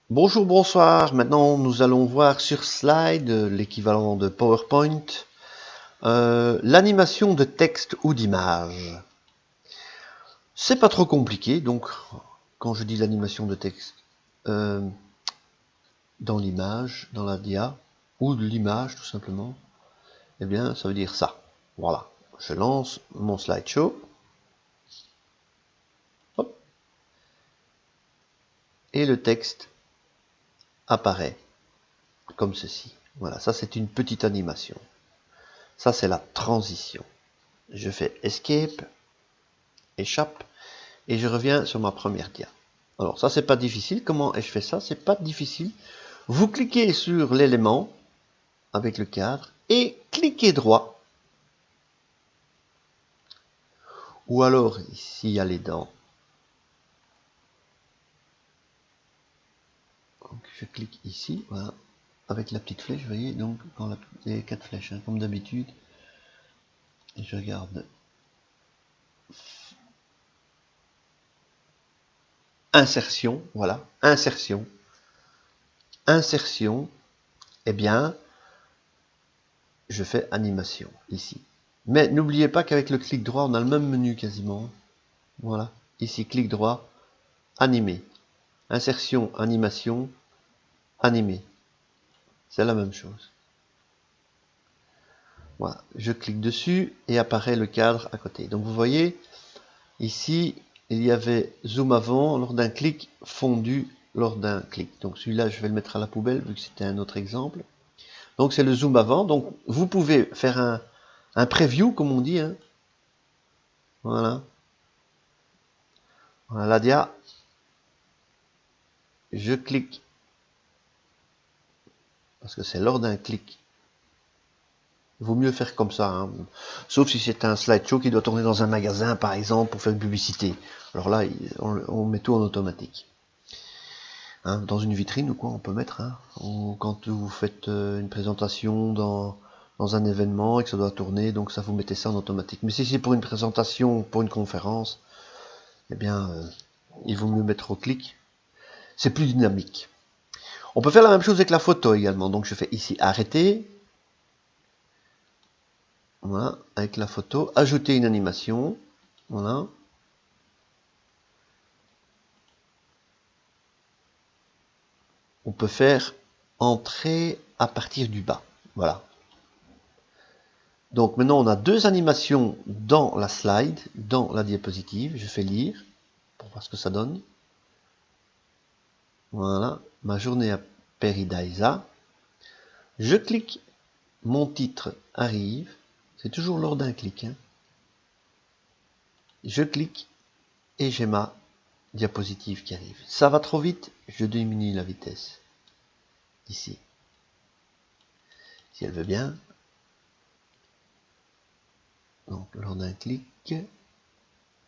Bonjour, bonsoir. Maintenant, nous allons voir sur slide, l'équivalent de PowerPoint, l'animation de texte ou d'image. C'est pas trop compliqué, donc quand je dis l'animation de texte dans l'image, dans la dia, ou de l'image tout simplement, eh bien ça veut dire ça. Voilà, je lance mon slideshow. Hop, et le texte apparaît comme ceci. Voilà, ça c'est une petite animation. Ça c'est la transition. Je fais Escape, échappe, et je reviens sur ma première dia. Alors ça c'est pas difficile, comment ai-je fait ça? C'est pas difficile. Vous cliquez sur l'élément avec le cadre et cliquez droit. Ou alors ici il y a les dents. Donc, je clique ici, voilà, avec la petite flèche, vous voyez, donc dans les 4 flèches, hein, comme d'habitude. Et je regarde. Insertion, voilà, insertion. Insertion, eh bien, je fais animation, ici. Mais n'oubliez pas qu'avec le clic droit, on a le même menu quasiment. Voilà, ici, clic droit, animer. Insertion, animation, animer. C'est la même chose. Voilà, je clique dessus et apparaît le cadre à côté. Donc vous voyez, ici, il y avait zoom avant lors d'un clic, fondu lors d'un clic. Donc celui-là, je vais le mettre à la poubelle vu que c'était un autre exemple. Donc c'est le zoom avant. Donc vous pouvez faire un preview, comme on dit. Hein. Voilà. Voilà la dia. Je clique parce que c'est lors d'un clic. Il vaut mieux faire comme ça, hein. Sauf si c'est un slideshow qui doit tourner dans un magasin, par exemple, pour faire une publicité. Alors là, on met tout en automatique. Hein, dans une vitrine ou quoi, on peut mettre. Hein, quand vous faites une présentation dans un événement et que ça doit tourner, donc ça vous mettez ça en automatique. Mais si c'est pour une présentation, pour une conférence, eh bien, il vaut mieux mettre au clic. C'est plus dynamique. On peut faire la même chose avec la photo également. Donc je fais ici arrêter. Voilà, avec la photo, ajouter une animation, voilà. On peut faire entrer à partir du bas, voilà. Donc maintenant on a deux animations dans la slide, dans la diapositive, je fais lire, pour voir ce que ça donne. Voilà, ma journée à Paradisa. Je clique, mon titre arrive, c'est toujours lors d'un clic. Hein. Je clique et j'ai ma diapositive qui arrive. Ça va trop vite, je diminue la vitesse. Ici. Si elle veut bien. Donc lors d'un clic,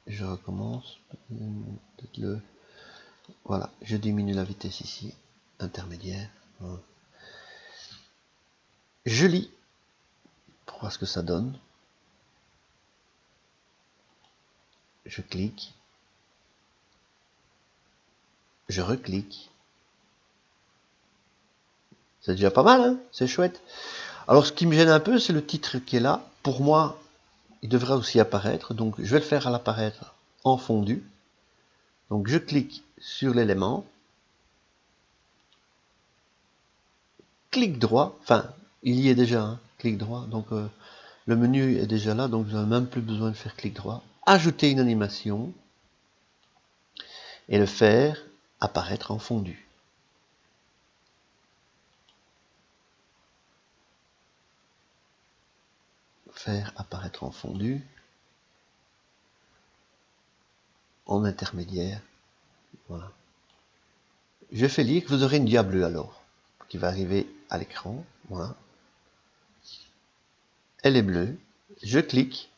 je recommence. Peut-être le. Voilà, je diminue la vitesse ici, intermédiaire. Voilà. Je lis pour voir ce que ça donne. Je clique. Je reclique. C'est déjà pas mal, hein, c'est chouette. Alors ce qui me gêne un peu, c'est le titre qui est là. Pour moi, il devrait aussi apparaître. Donc je vais le faire à l'apparaître en fondu. Donc je clique sur l'élément. Clic droit. Enfin, il y est déjà, hein, clic droit. Donc le menu est déjà là. Donc je n'ai même plus besoin de faire clic droit. Ajouter une animation. Et le faire apparaître en fondu. Faire apparaître en fondu, en intermédiaire, voilà. Je fais lire, vous aurez une dia bleue alors, qui va arriver à l'écran, voilà. Elle est bleue, je clique,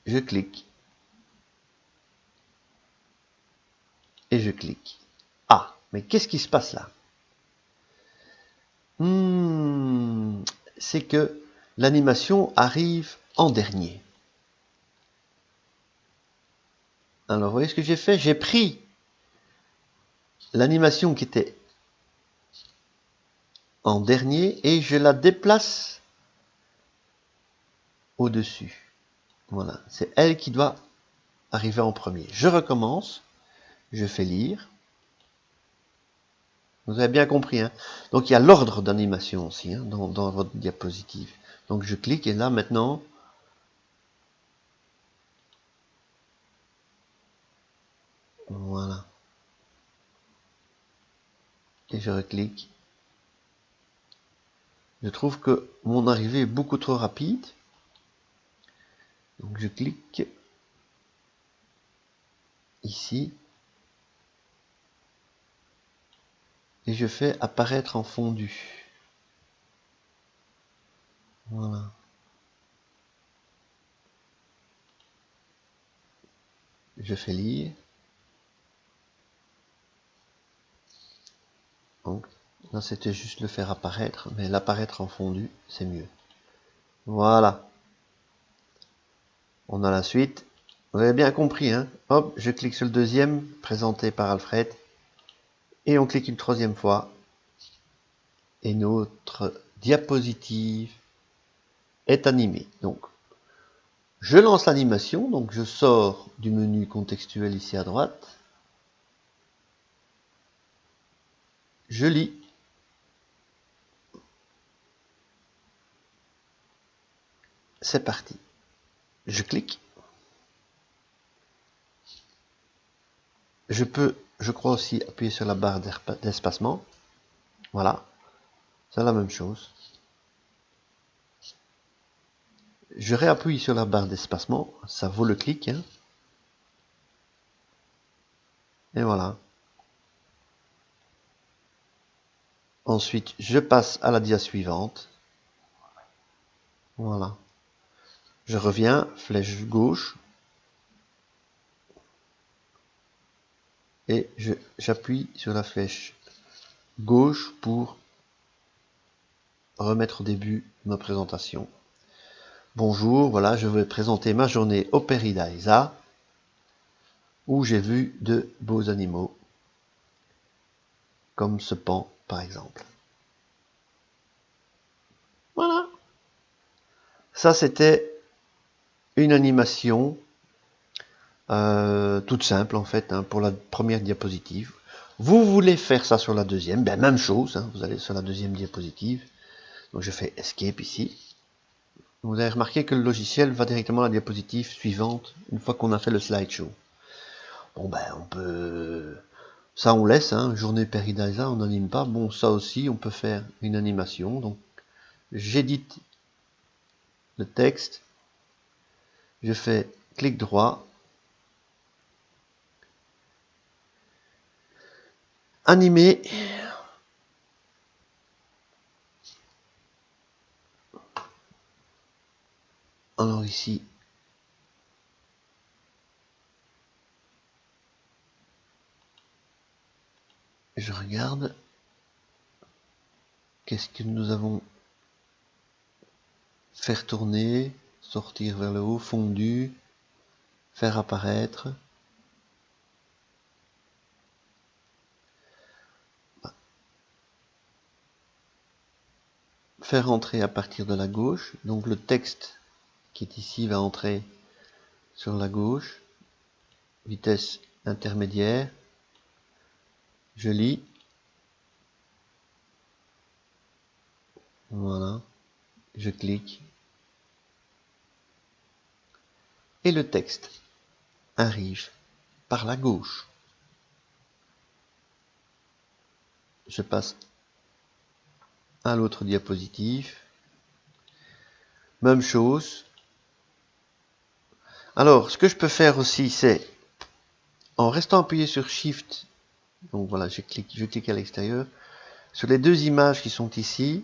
je clique, et je clique. Ah, mais qu'est-ce qui se passe là? C'est que l'animation arrive en dernier. Alors, vous voyez ce que j'ai fait? J'ai pris l'animation qui était en dernier et je la déplace au-dessus. Voilà, c'est elle qui doit arriver en premier. Je recommence, je fais lire. Vous avez bien compris, hein? Donc il y a l'ordre d'animation aussi, hein, dans votre diapositive. Donc je clique et là maintenant, voilà. Et je reclique. Je trouve que mon arrivée est beaucoup trop rapide. Donc je clique ici. Et je fais apparaître en fondu. Voilà. Je fais lire. Donc là c'était juste le faire apparaître, mais l'apparaître en fondu, c'est mieux. Voilà. On a la suite. Vous avez bien compris, hein? Hop, je clique sur le deuxième, présenté par Alfred. Et on clique une troisième fois. Et notre diapositive est animée. Donc, je lance l'animation. Donc, je sors du menu contextuel ici à droite. Je lis. C'est parti. Je clique. Je peux, je crois aussi, appuyer sur la barre d'espacement. Voilà. C'est la même chose. Je réappuie sur la barre d'espacement. Ça vaut le clic, hein. Et voilà. Ensuite, je passe à la dia suivante. Voilà. Je reviens, flèche gauche. Et j'appuie sur la flèche gauche pour remettre au début ma présentation. Bonjour, voilà, je vais présenter ma journée au Pays d'Aïsa, où j'ai vu de beaux animaux, comme ce pan par exemple. Voilà. Ça c'était une animation toute simple en fait, hein, pour la première diapositive. Vous voulez faire ça sur la deuxième, ben même chose, hein, vous allez sur la deuxième diapositive. Donc je fais Escape ici. Vous avez remarqué que le logiciel va directement à la diapositive suivante une fois qu'on a fait le slideshow. Bon ben on peut... Ça on laisse, hein, journée Peridaisa, on n'anime pas. Bon ça aussi on peut faire une animation. Donc j'édite le texte. Je fais clic droit. Animer. Alors ici, je regarde. Qu'est-ce que nous avons? Faire tourner, sortir vers le haut, fondu, faire apparaître. Faire entrer à partir de la gauche. Donc le texte qui est ici va entrer sur la gauche. Vitesse intermédiaire. Je lis. Voilà. Je clique. Et le texte arrive par la gauche. Je passe à l'autre diapositive. Même chose. Alors, ce que je peux faire aussi, c'est, en restant appuyé sur Shift, donc voilà, je clique à l'extérieur, sur les deux images qui sont ici,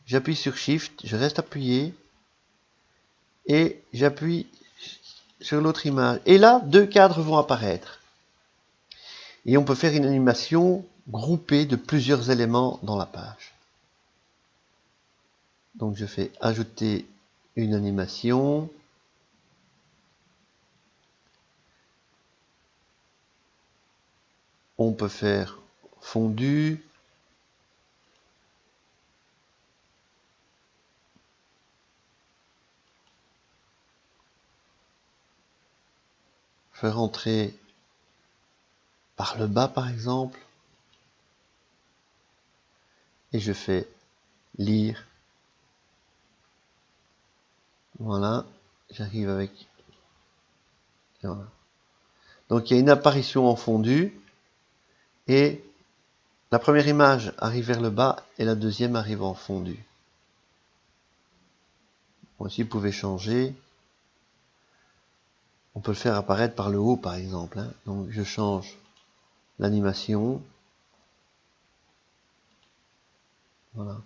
j'appuie sur Shift, je reste appuyé, et j'appuie sur l'autre image. Et là, deux cadres vont apparaître. Et on peut faire une animation groupée de plusieurs éléments dans la page. Donc je fais ajouter une animation. on peut faire fondu, faire entrer par le bas par exemple, et je fais lire. Voilà, j'arrive avec. Voilà. Donc il y a une apparition en fondu, et la première image arrive vers le bas et la deuxième arrive en fondu. Bon, ici vous pouvez changer. On peut le faire apparaître par le haut par exemple, hein. Donc je change l'animation. Voilà.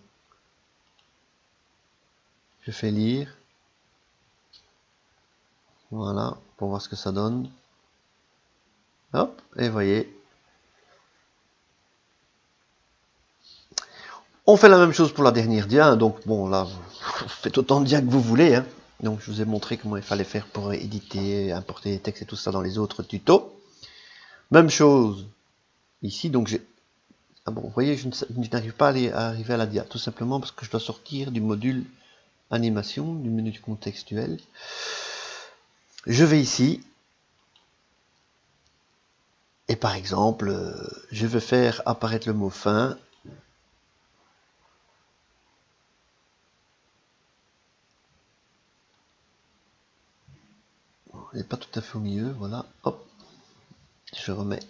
Je fais lire. Voilà, pour voir ce que ça donne. Hop, et voyez. On fait la même chose pour la dernière dia. Donc bon, là, vous faites autant de dia que vous voulez, hein. Donc je vous ai montré comment il fallait faire pour éditer, importer les textes et tout ça dans les autres tutos. Même chose ici, donc j'ai... Ah bon, vous voyez, je n'arrive pas à arriver à la dia, tout simplement parce que je dois sortir du module animation, du menu contextuel. Je vais ici, et par exemple, je veux faire apparaître le mot fin. Il n'est pas tout à fait au milieu, voilà, hop, je remets,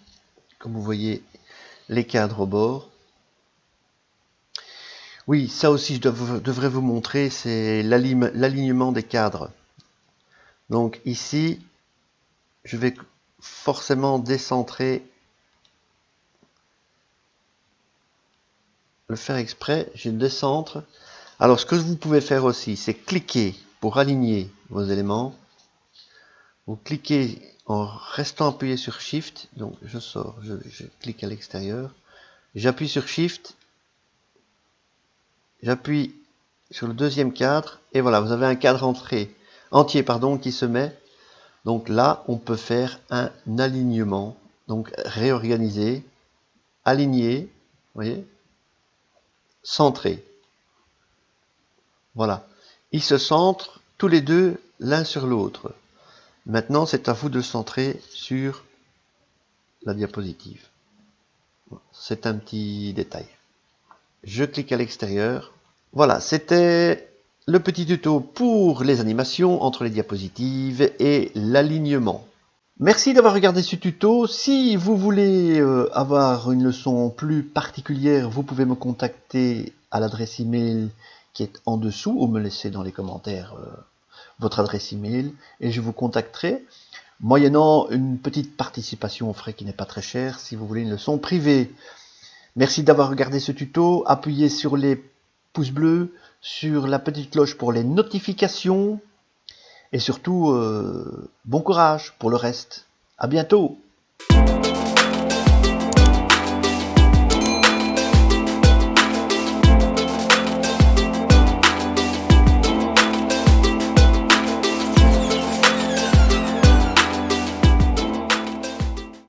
comme vous voyez, les cadres au bord. Oui, ça aussi, je devrais vous montrer, c'est l'alignement des cadres. Donc ici, je vais forcément décentrer, le faire exprès, je décentre. Alors ce que vous pouvez faire aussi, c'est cliquer pour aligner vos éléments. Vous cliquez en restant appuyé sur Shift, donc je sors, je clique à l'extérieur, j'appuie sur Shift, j'appuie sur le deuxième cadre, et voilà, vous avez un cadre entier qui se met. Donc là, on peut faire un alignement, donc réorganiser, aligner, vous voyez, centrer. Voilà, ils se centrent tous les deux l'un sur l'autre. Maintenant, c'est à vous de centrer sur la diapositive. C'est un petit détail. Je clique à l'extérieur. Voilà, c'était le petit tuto pour les animations entre les diapositives et l'alignement. Merci d'avoir regardé ce tuto. Si vous voulez avoir une leçon plus particulière, vous pouvez me contacter à l'adresse email qui est en dessous ou me laisser dans les commentaires votre adresse email et je vous contacterai moyennant une petite participation aux frais qui n'est pas très cher si vous voulez une leçon privée. Merci d'avoir regardé ce tuto. Appuyez sur les pouces bleus, sur la petite cloche pour les notifications. Et surtout, bon courage pour le reste. À bientôt!